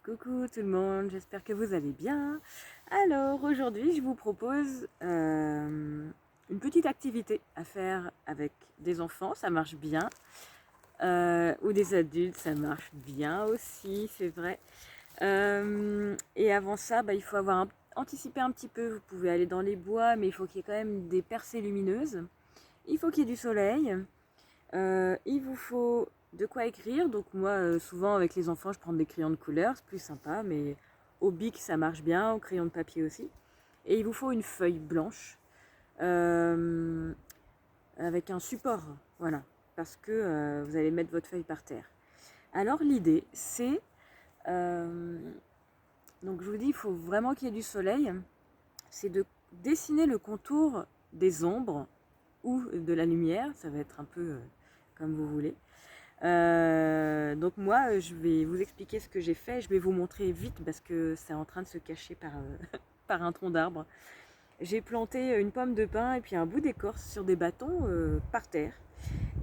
Coucou tout le monde, j'espère que vous allez bien. Alors aujourd'hui je vous propose une petite activité à faire avec des enfants, ça marche bien, ou des adultes, ça marche bien aussi, c'est vrai. Et avant ça, il faut anticiper un petit peu, vous pouvez aller dans les bois, mais il faut qu'il y ait quand même des percées lumineuses. Il faut qu'il y ait du soleil, il vous faut de quoi écrire. Donc moi, souvent avec les enfants, je prends des crayons de couleur, c'est plus sympa, mais au bic, ça marche bien, au crayon de papier aussi. Et il vous faut une feuille blanche euh, avec un support, voilà, parce que vous allez mettre votre feuille par terre. Alors l'idée, c'est, donc je vous dis, il faut vraiment qu'il y ait du soleil, c'est de dessiner le contour des ombres ou de la lumière, ça va être un peu comme vous voulez. Donc moi, je vais vous expliquer ce que j'ai fait. Je vais vous montrer vite parce que c'est en train de se cacher par un tronc d'arbre. J'ai planté une pomme de pin et puis un bout d'écorce sur des bâtons par terre.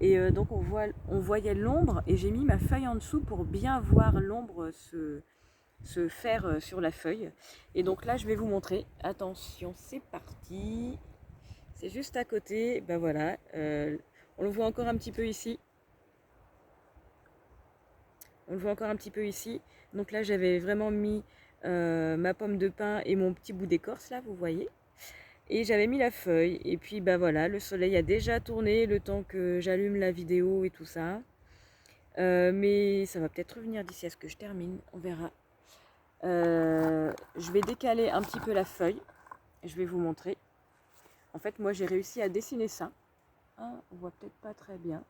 Et donc on voyait l'ombre et j'ai mis ma feuille en dessous pour bien voir l'ombre se faire sur la feuille. Et donc là, je vais vous montrer. Attention, c'est parti. C'est juste à côté. Ben voilà, on le voit encore un petit peu ici. On le voit encore un petit peu ici. Donc là, j'avais vraiment mis ma pomme de pin et mon petit bout d'écorce, là, vous voyez. Et j'avais mis la feuille. Et puis, voilà, le soleil a déjà tourné le temps que j'allume la vidéo et tout ça. Mais ça va peut-être revenir d'ici à ce que je termine. On verra. Je vais décaler un petit peu la feuille. Je vais vous montrer. En fait, moi, j'ai réussi à dessiner ça. Ah, on voit peut-être pas très bien.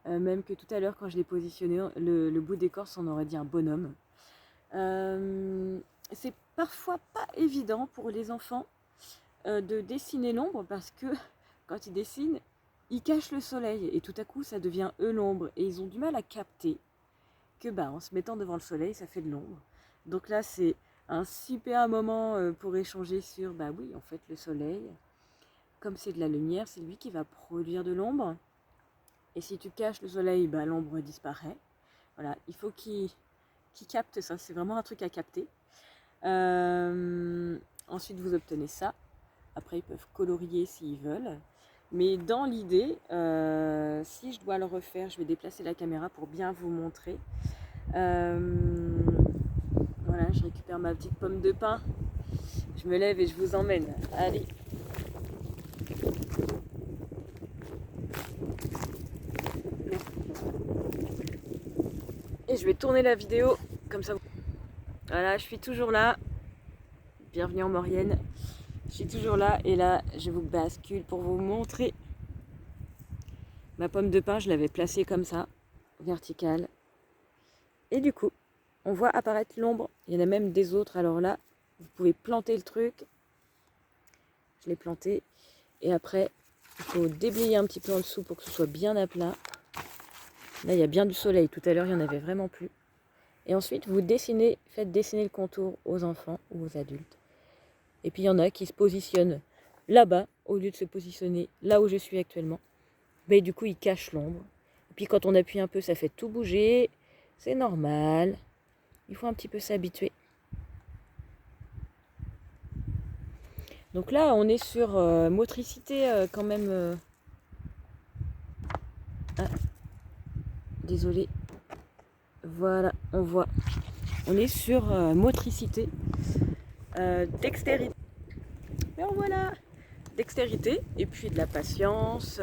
Même que tout à l'heure, quand je l'ai positionné, le bout d'écorce, on aurait dit un bonhomme. C'est parfois pas évident pour les enfants de dessiner l'ombre parce que quand ils dessinent, ils cachent le soleil et tout à coup, ça devient eux l'ombre et ils ont du mal à capter que en se mettant devant le soleil, ça fait de l'ombre. Donc là, c'est un super moment pour échanger sur, oui, en fait, le soleil, comme c'est de la lumière, c'est lui qui va produire de l'ombre. Et si tu caches le soleil, l'ombre disparaît. Voilà, il faut qu'il capte ça, c'est vraiment un truc à capter. Ensuite, vous obtenez ça. Après, ils peuvent colorier s'ils veulent. Mais dans l'idée, si je dois le refaire, je vais déplacer la caméra pour bien vous montrer. Voilà, je récupère ma petite pomme de pin. Je me lève et je vous emmène. Allez. Et je vais tourner la vidéo comme ça. Voilà, je suis toujours là. Bienvenue en Maurienne. Je suis toujours là et là, je vous bascule pour vous montrer ma pomme de pin. Je l'avais placée comme ça, verticale. Et du coup, on voit apparaître l'ombre. Il y en a même des autres. Alors là, vous pouvez planter le truc. Je l'ai planté. Et après, il faut déblayer un petit peu en dessous pour que ce soit bien à plat. Là, il y a bien du soleil. Tout à l'heure, il n'y en avait vraiment plus. Et ensuite, vous dessinez, faites dessiner le contour aux enfants ou aux adultes. Et puis, il y en a qui se positionnent là-bas, au lieu de se positionner là où je suis actuellement. Mais du coup, ils cachent l'ombre. Et puis, quand on appuie un peu, ça fait tout bouger. C'est normal. Il faut un petit peu s'habituer. Donc là, on est sur motricité quand même. Ah, désolé. Voilà, on voit. On est sur motricité, dextérité. Mais voilà, dextérité et puis de la patience,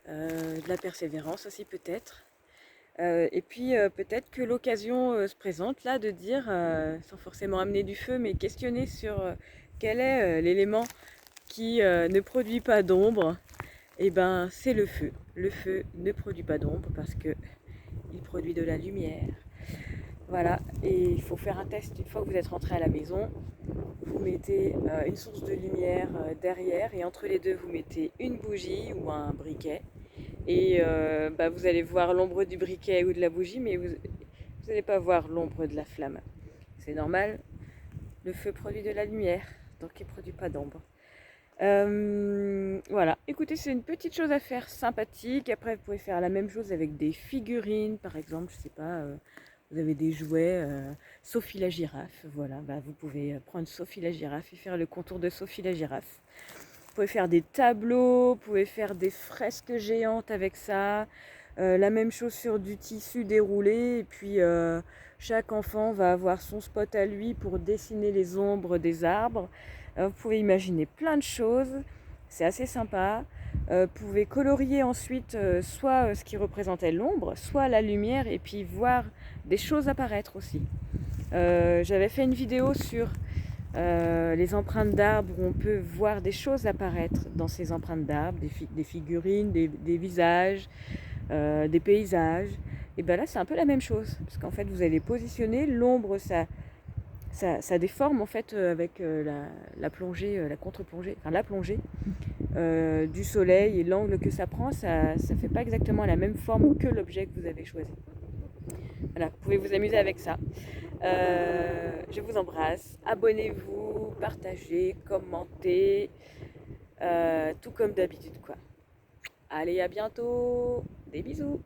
de la persévérance aussi peut-être. Et puis peut-être que l'occasion se présente là de dire, sans forcément amener du feu, mais questionner sur quel est l'élément qui ne produit pas d'ombre. Et c'est le feu. Le feu ne produit pas d'ombre parce que il produit de la lumière. Voilà, et il faut faire un test une fois que vous êtes rentré à la maison. Vous mettez une source de lumière derrière et entre les deux vous mettez une bougie ou un briquet. Et vous allez voir l'ombre du briquet ou de la bougie, mais vous n'allez pas voir l'ombre de la flamme. C'est normal, le feu produit de la lumière, donc il ne produit pas d'ombre. Voilà, écoutez, c'est une petite chose à faire sympathique. Après, vous pouvez faire la même chose avec des figurines, par exemple, je sais pas, Vous avez des jouets, Sophie la girafe, voilà, vous pouvez prendre Sophie la girafe et faire le contour de Sophie la girafe. Vous pouvez faire des tableaux, vous pouvez faire des fresques géantes avec ça. La même chose sur du tissu déroulé. Et puis chaque enfant va avoir son spot à lui pour dessiner les ombres des arbres. Vous pouvez imaginer plein de choses. C'est assez sympa. Vous pouvez colorier ensuite soit ce qui représentait l'ombre, soit la lumière, et puis voir des choses apparaître aussi. J'avais fait une vidéo sur les empreintes d'arbres où on peut voir des choses apparaître dans ces empreintes d'arbres, des figurines, des visages, des paysages. Et bien là c'est un peu la même chose, parce qu'en fait vous allez positionner, l'ombre ça déforme en fait avec la plongée, la contre-plongée, enfin la plongée du soleil et l'angle que ça prend, ça fait pas exactement la même forme que l'objet que vous avez choisi. Voilà, vous pouvez vous amuser avec ça. Je vous embrasse. Abonnez-vous, partagez, commentez, tout comme d'habitude quoi. Allez, à bientôt. Des bisous.